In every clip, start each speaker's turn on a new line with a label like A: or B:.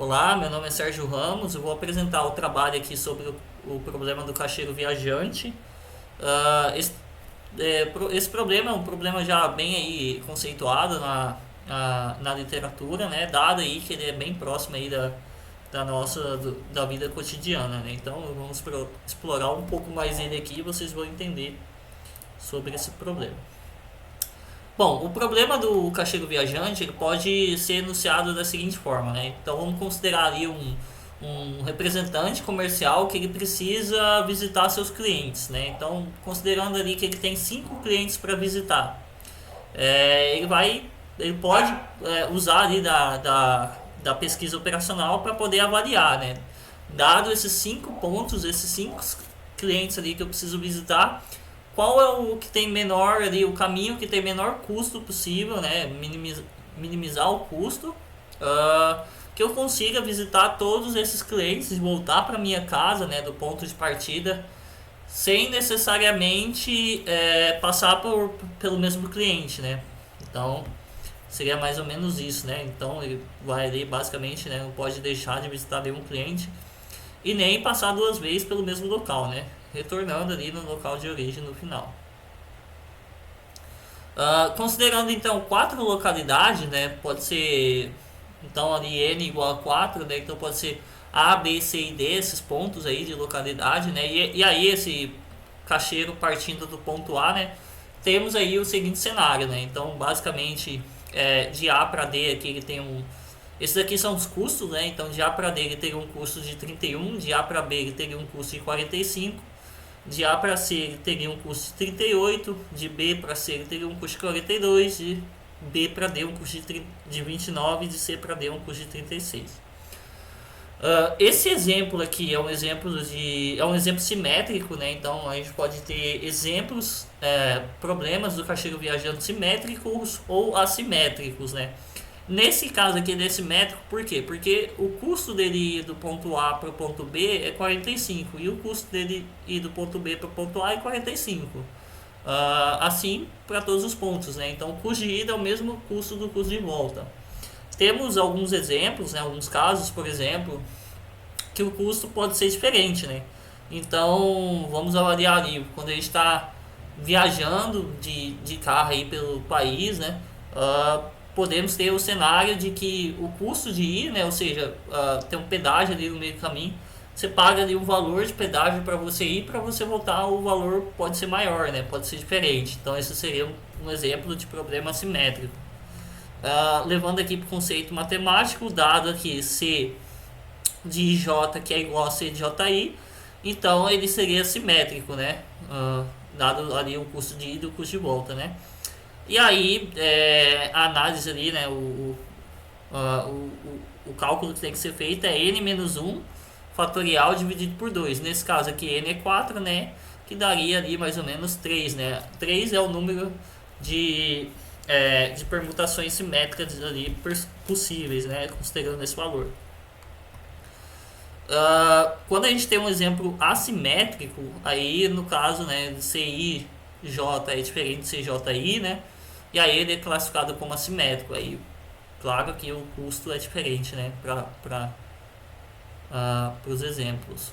A: Olá, meu nome é Sérgio Ramos. Eu vou apresentar o trabalho aqui sobre o problema do caixeiro viajante. Ah, esse, esse problema é um problema já bem aí conceituado na literatura, né? Dado aí que ele é bem próximo aí da vida cotidiana, né? Então vamos explorar um pouco mais ele aqui e vocês vão entender sobre esse problema. Bom, o problema do caixeiro viajante ele pode ser enunciado da seguinte forma, né? Então vamos considerar ali um representante comercial que ele precisa visitar seus clientes, né? Então, considerando ali que ele tem 5 clientes para visitar, ele pode usar ali da pesquisa operacional para poder avaliar, né? Dado esses 5 pontos, esses 5 clientes ali que eu preciso visitar, qual é o que tem menor ali, o caminho que tem menor custo possível, né? Minimizar o custo, que eu consiga visitar todos esses clientes e voltar para minha casa, né? Do ponto de partida, sem necessariamente passar pelo mesmo cliente, né? Então seria mais ou menos isso, né? Então ele vai ali basicamente, né? Não pode deixar de visitar nenhum cliente e nem passar 2 vezes pelo mesmo local, né? Retornando ali no local de origem no final. Considerando então 4 localidades, né? Pode ser então ali n igual a 4, né? Então pode ser A, B, C e D, esses pontos aí de localidade, né? E aí esse caixeiro partindo do ponto A, né? Temos aí o seguinte cenário, né? Então basicamente de A para D aqui ele tem um. Esses aqui são os custos, né? Então de A para D ele teria um custo de 31, de A para B ele teria um custo de 45, de A para C ele teria um custo de 38, de B para C ele teria um custo de 42, de B para D um custo de 29 e de C para D um custo de 36. Esse exemplo aqui é um exemplo simétrico, né? Então a gente pode ter exemplos, problemas do caixeiro viajante simétricos ou assimétricos, né? Nesse caso aqui desse métrico, por quê? Porque o custo dele ir do ponto A para o ponto B é 45 e o custo dele ir do ponto B para o ponto A é 45. Assim para todos os pontos, né? Então o custo de ida é o mesmo custo do custo de volta. Temos alguns exemplos, né? Alguns casos, por exemplo, que o custo pode ser diferente, né? Então vamos avaliar ali quando a gente está viajando de carro aí pelo país, né? Podemos ter o cenário de que o custo de ir, né, ou seja, tem um pedágio ali no meio do caminho, você paga ali um valor de pedágio para você ir, para você voltar o valor pode ser maior, né, pode ser diferente. Então esse seria um exemplo de problema assimétrico. Levando aqui para o conceito matemático, dado aqui C de IJ que é igual a C de JI, então ele seria simétrico, né, dado ali o custo de ida e o custo de volta, né. E aí, a análise ali, né, o cálculo que tem que ser feito é n menos 1 fatorial dividido por 2. Nesse caso aqui, n é 4, né, que daria ali mais ou menos 3, né. 3 é o número de permutações simétricas ali possíveis, né, considerando esse valor. Quando a gente tem um exemplo assimétrico, aí no caso, né, CIJ é diferente de CJI, né? E aí ele é classificado como assimétrico. Aí, claro que o custo é diferente, né? Para os exemplos.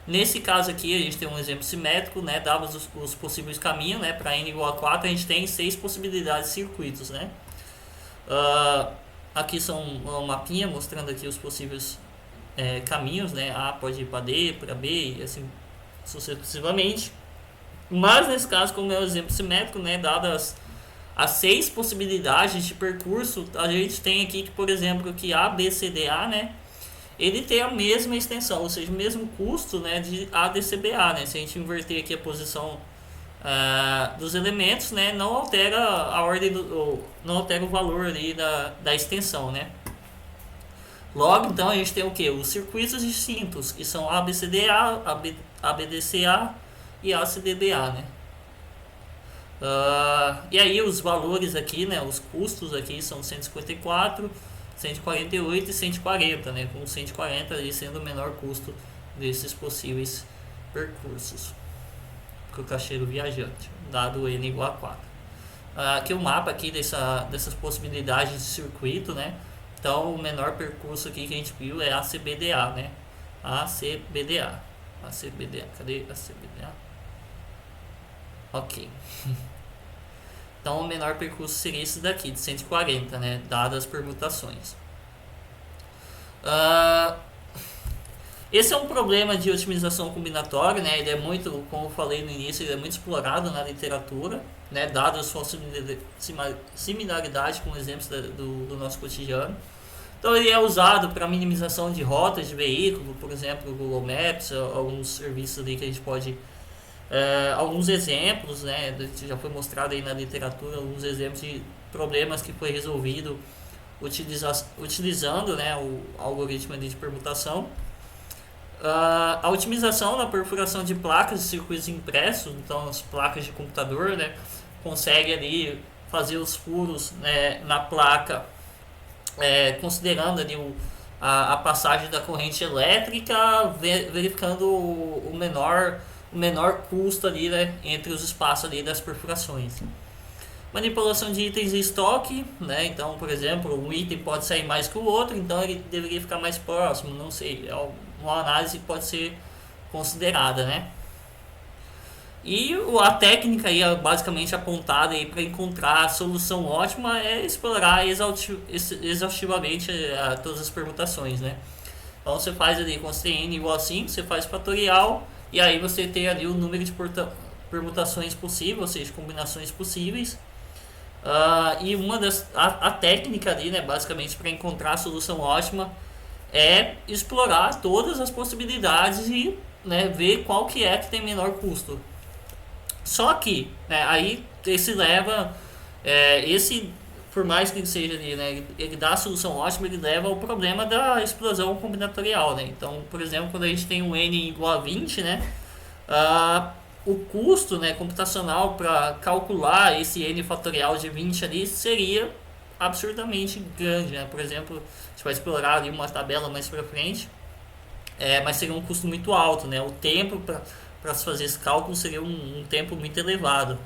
A: Nesse caso aqui, a gente tem um exemplo simétrico, né? Dados os possíveis caminhos, né? Para n igual a 4, a gente tem 6 possibilidades de circuitos, né? Aqui são um mapinha mostrando aqui os possíveis caminhos, né? A pode ir para D, para B e assim sucessivamente. Mas nesse caso, como é um exemplo simétrico, né, dadas as 6 possibilidades de percurso, a gente tem aqui que, por exemplo, que A, B, C, D, A, né, ele tem a mesma extensão, ou seja, o mesmo custo, né, de A, D, C, B, A, né. Se a gente inverter aqui a posição dos elementos, né, não altera a ordem não altera o valor ali da extensão, né. Logo, então, a gente tem o que? Os circuitos distintos, que são A, B, C, D, A, B, D, C, A e ACDDA, né? E aí os valores aqui, né? Os custos aqui são 154, 148 e 140, né? Com 140 ali sendo o menor custo desses possíveis percursos para o caixeiro viajante, dado n igual a 4. Aqui o mapa aqui dessas possibilidades de circuito, né? Então, o menor percurso aqui que a gente viu é ACBDA, né? ACBDA. ACBDA. Cadê ACBDA? Ok. Então, o menor percurso seria esse daqui, de 140, né? Dadas as permutações. Esse é um problema de otimização combinatória, né? Ele é muito, como eu falei no início, ele é muito explorado na literatura, né? Dadas a sua similaridade com exemplos do nosso cotidiano. Então ele é usado para minimização de rotas de veículo, por exemplo, o Google Maps, alguns serviços ali que a gente pode... alguns exemplos, né? Já foi mostrado aí na literatura, alguns exemplos de problemas que foi resolvido utilizando, né, o algoritmo de permutação. A otimização na perfuração de placas de circuitos impressos, então as placas de computador, né, consegue ali fazer os furos, né, na placa, considerando ali a passagem da corrente elétrica, verificando o menor custo ali, né, entre os espaços ali das perfurações. Manipulação de itens em estoque, né? Então, por exemplo, um item pode sair mais que o outro, então ele deveria ficar mais próximo, não sei, é uma análise que pode ser considerada, né? E a técnica aí, basicamente apontada aí para encontrar a solução ótima é explorar exaustivamente todas as permutações, né? Então você faz ali com n igual a 5, você faz fatorial e aí você tem ali o número de permutações possíveis, ou seja, combinações possíveis. E a técnica ali, né, basicamente para encontrar a solução ótima é explorar todas as possibilidades e, né, ver qual que tem menor custo. Só que, né, aí por mais que ele seja ali, né, ele dá a solução ótima, ele leva ao problema da explosão combinatorial, né? Então, por exemplo, quando a gente tem um n igual a 20, né, o custo, né, computacional para calcular esse n fatorial de 20 ali seria absurdamente grande, né? Por exemplo, a gente vai explorar ali uma tabela mais para frente, mas seria um custo muito alto, né? O tempo para se fazer esse cálculo seria um tempo muito elevado.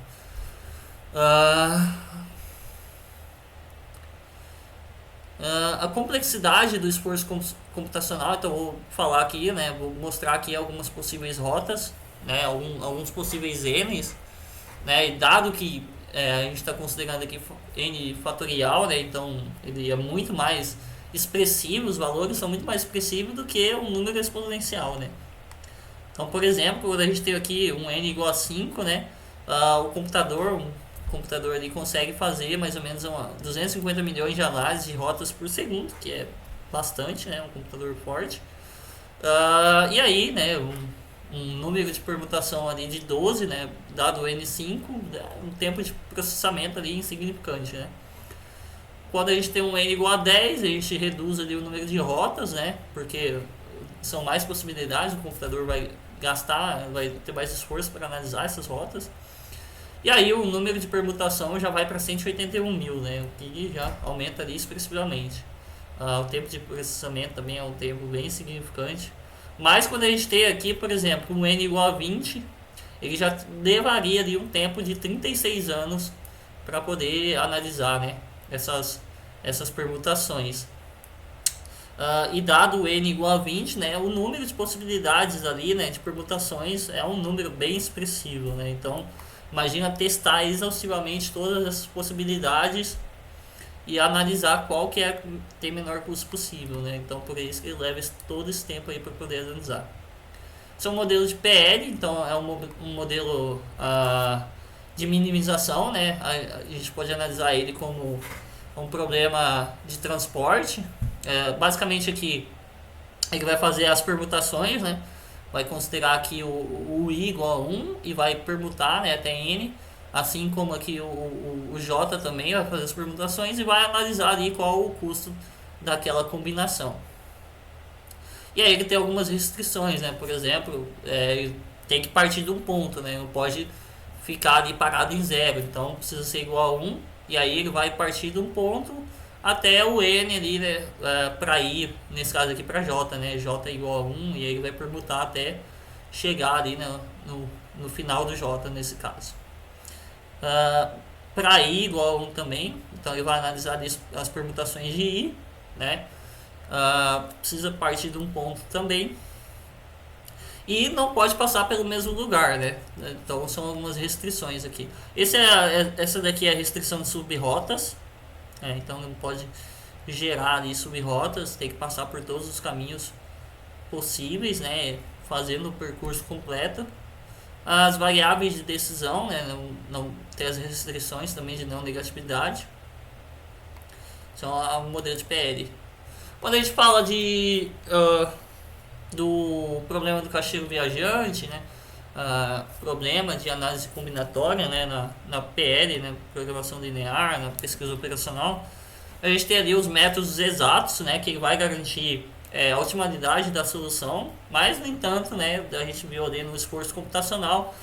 A: A complexidade do esforço computacional, então eu vou falar aqui, né, vou mostrar aqui algumas possíveis rotas, né, alguns possíveis n's, né, e dado que a gente está considerando aqui n fatorial, né, então ele é muito mais expressivo, os valores são muito mais expressivos do que um número exponencial, né. Então, por exemplo, quando a gente tem aqui um n igual a 5, né, o computador ali consegue fazer mais ou menos 250 milhões de análises de rotas por segundo, que é bastante, né, um computador forte. E aí, né, um número de permutação ali de 12, né, dado o N5, um tempo de processamento ali insignificante, né. Quando a gente tem um N igual a 10, a gente reduz ali o número de rotas, né, porque são mais possibilidades, o computador vai ter mais esforço para analisar essas rotas. E aí o número de permutação já vai para 181 mil, né, o que já aumenta ali expressivamente. O tempo de processamento também é um tempo bem significante. Mas quando a gente tem aqui, por exemplo, um n igual a 20, ele já levaria ali um tempo de 36 anos para poder analisar, né, essas permutações. E dado o n igual a 20, né, o número de possibilidades ali, né, de permutações é um número bem expressivo, né? Então imagina testar exaustivamente todas essas possibilidades e analisar qual que tem menor custo possível, né? Então por isso que ele leva todo esse tempo aí para poder analisar. São modelos de PL, então é um modelo de minimização, né? A gente pode analisar ele como um problema de transporte. Basicamente aqui ele vai fazer as permutações, né? Vai considerar aqui o i igual a 1 e vai permutar, né, até n, assim como aqui o j também vai fazer as permutações e vai analisar ali qual o custo daquela combinação. E aí ele tem algumas restrições, né? Por exemplo, ele tem que partir de um ponto, né? Não pode ficar ali parado em zero, então precisa ser igual a 1 e aí ele vai partir de um ponto até o n ali, né, para i, nesse caso aqui para j, né, j é igual a 1 e aí vai permutar até chegar ali, né, no final do j nesse caso. Para i igual a 1 também, então ele vai analisar as permutações de i né? Precisa partir de um ponto também. E não pode passar pelo mesmo lugar, né? Então são algumas restrições aqui. Essa daqui é a restrição de subrrotas. Então não pode gerar ali subrrotas, tem que passar por todos os caminhos possíveis, né? Fazendo o percurso completo. As variáveis de decisão, né? Não tem as restrições também de não negatividade. São o modelo de PL. Quando a gente fala do problema do castigo viajante, né? Problema de análise combinatória, né? Na PL, né? Programação linear, na pesquisa operacional, a gente tem ali os métodos exatos, né? Que vai garantir a otimidade da solução, mas no entanto, né? A gente viu ali no esforço computacional,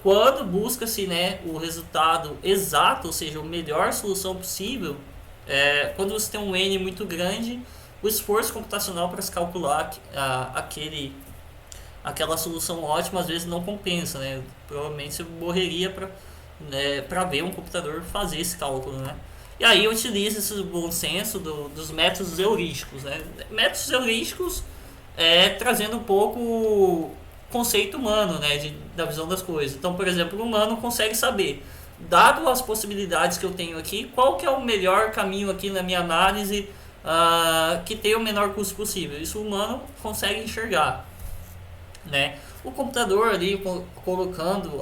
A: quando busca-se, né, o resultado exato, ou seja, a melhor solução possível, quando você tem um N muito grande, o esforço computacional para se calcular aquela solução ótima às vezes não compensa, né? Provavelmente você morreria para ver um computador fazer esse cálculo, né? E aí utiliza esse bom senso dos métodos heurísticos, né? Métodos heurísticos trazendo um pouco o conceito humano, né? Da visão das coisas. Então, por exemplo, o humano consegue saber, dado as possibilidades que eu tenho aqui, qual que é o melhor caminho aqui na minha análise que tenha o menor custo possível. Isso o humano consegue enxergar, né? O computador ali colocando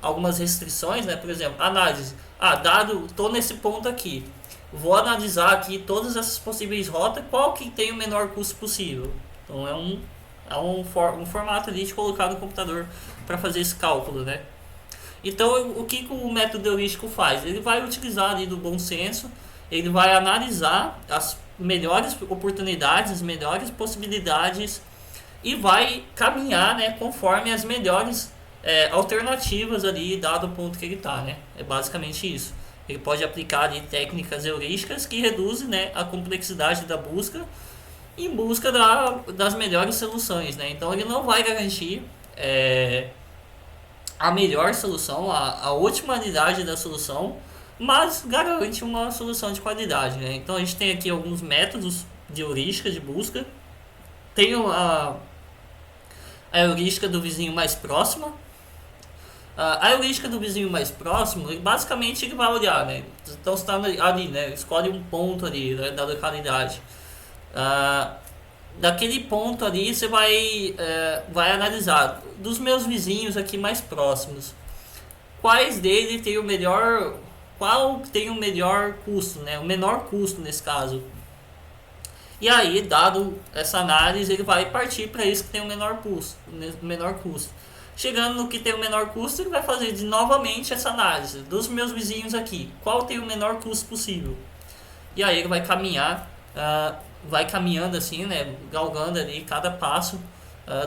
A: algumas restrições, né? Por exemplo, análise. Tô nesse ponto aqui, vou analisar aqui todas essas possíveis rotas, qual que tem o menor custo possível. Então é um formato ali de colocar no computador para fazer esse cálculo, né? Então o que o método heurístico faz? Ele vai utilizar ali do bom senso, ele vai analisar as melhores oportunidades, as melhores possibilidades e vai caminhar, né, conforme as melhores alternativas ali, dado o ponto que ele está, né? É basicamente isso. Ele pode aplicar ali técnicas heurísticas que reduzem, né, a complexidade da busca em busca das melhores soluções, né? Então ele não vai garantir a melhor solução, a otimidade da solução, mas garante uma solução de qualidade, né? Então a gente tem aqui alguns métodos de heurística de busca. Tem a heurística do vizinho mais próximo. A heurística do vizinho mais próximo, basicamente ele vai olhar, né? Então você está ali, né? Escolhe um ponto ali, né, da localidade. Daquele ponto ali você vai analisar dos meus vizinhos aqui mais próximos, quais dele tem o melhor, qual tem o melhor custo, né? O menor custo nesse caso. E aí, dado essa análise, ele vai partir para isso que tem o menor custo. Chegando no que tem o menor custo, ele vai fazer novamente essa análise dos meus vizinhos aqui, qual tem o menor custo possível. E aí ele vai caminhando assim, né, galgando ali cada passo,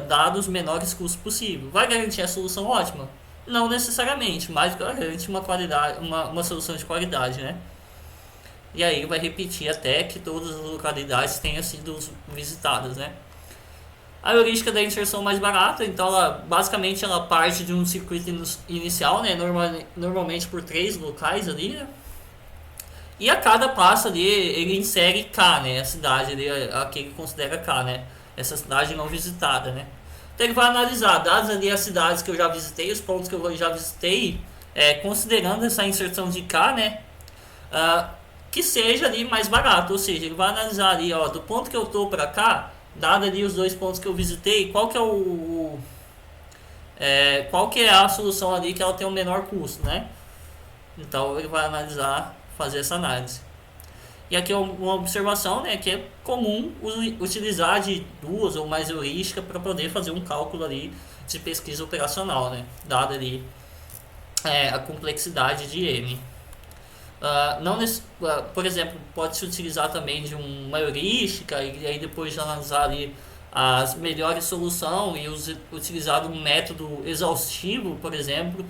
A: dado os menores custos possível. Vai garantir a solução ótima? Não necessariamente, mas garante uma qualidade, uma solução de qualidade, né? E aí ele vai repetir até que todas as localidades tenham sido visitadas, né? A heurística da inserção mais barata, então basicamente ela parte de um circuito inicial, né? Normalmente por 3 locais ali, né? E a cada passo ali ele insere K, né? A cidade ali, a que ele considera K, né? Essa cidade não visitada, né? Então ele vai analisar, dadas ali as cidades que eu já visitei, os pontos que eu já visitei, considerando essa inserção de K, né? Que seja ali mais barato, ou seja, ele vai analisar ali, ó, do ponto que eu tô para cá, dado ali os 2 pontos que eu visitei, qual que é a solução ali que ela tem o menor custo, né? Então ele vai analisar, fazer essa análise. E aqui é uma observação, né, que é comum utilizar de 2 ou mais heurísticas para poder fazer um cálculo ali de pesquisa operacional, né, dada ali a complexidade de N. Por exemplo, pode-se utilizar também de uma heurística e aí depois de analisar ali as melhores soluções e utilizar um método exaustivo, por exemplo,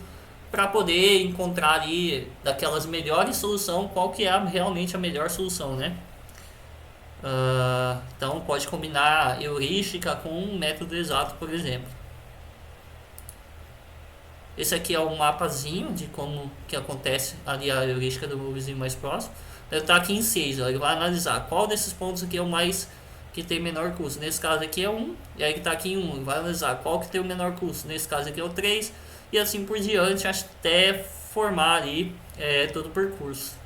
A: para poder encontrar ali daquelas melhores soluções qual que é realmente a melhor solução, né? Então pode combinar heurística com um método exato, por exemplo. Esse aqui é um mapazinho de como que acontece ali a heurística do vizinho mais próximo. ele está aqui em 6, ó, ele vai analisar qual desses pontos aqui é o mais que tem menor custo. Nesse caso aqui é 1, e aí que está aqui em 1, ele vai analisar qual que tem o menor custo. Nesse caso aqui é o 3, e assim por diante, até formar ali todo o percurso.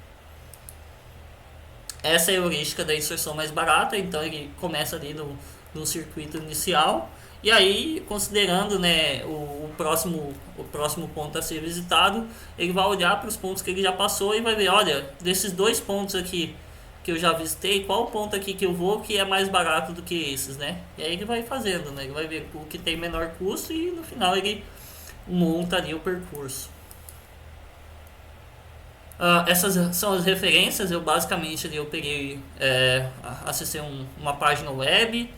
A: Essa é a heurística da inserção mais barata, então ele começa ali no circuito inicial, e aí, considerando, né, o próximo ponto a ser visitado, ele vai olhar para os pontos que ele já passou e vai ver, olha, desses dois pontos aqui que eu já visitei, qual ponto aqui que eu vou que é mais barato do que esses, né? E aí ele vai fazendo, né? Ele vai ver o que tem menor custo e no final ele monta ali o percurso. Essas são as referências. Eu basicamente ali, eu peguei, acessei uma página web,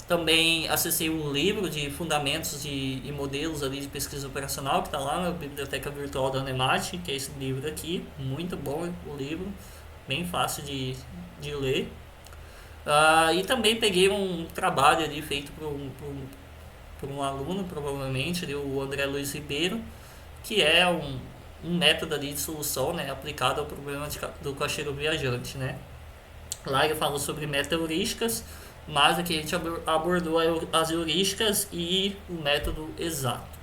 A: também acessei um livro de fundamentos e modelos ali de pesquisa operacional que está lá na biblioteca virtual da Anemate, que é esse livro aqui, muito bom o livro, bem fácil de ler. E também peguei um trabalho ali feito por um aluno, provavelmente, ali, o André Luiz Ribeiro, que é um método ali de solução, né, aplicado ao problema do caixeiro viajante, né. Lá ele falou sobre meta-heurísticas, mas aqui a gente abordou as heurísticas e o método exato.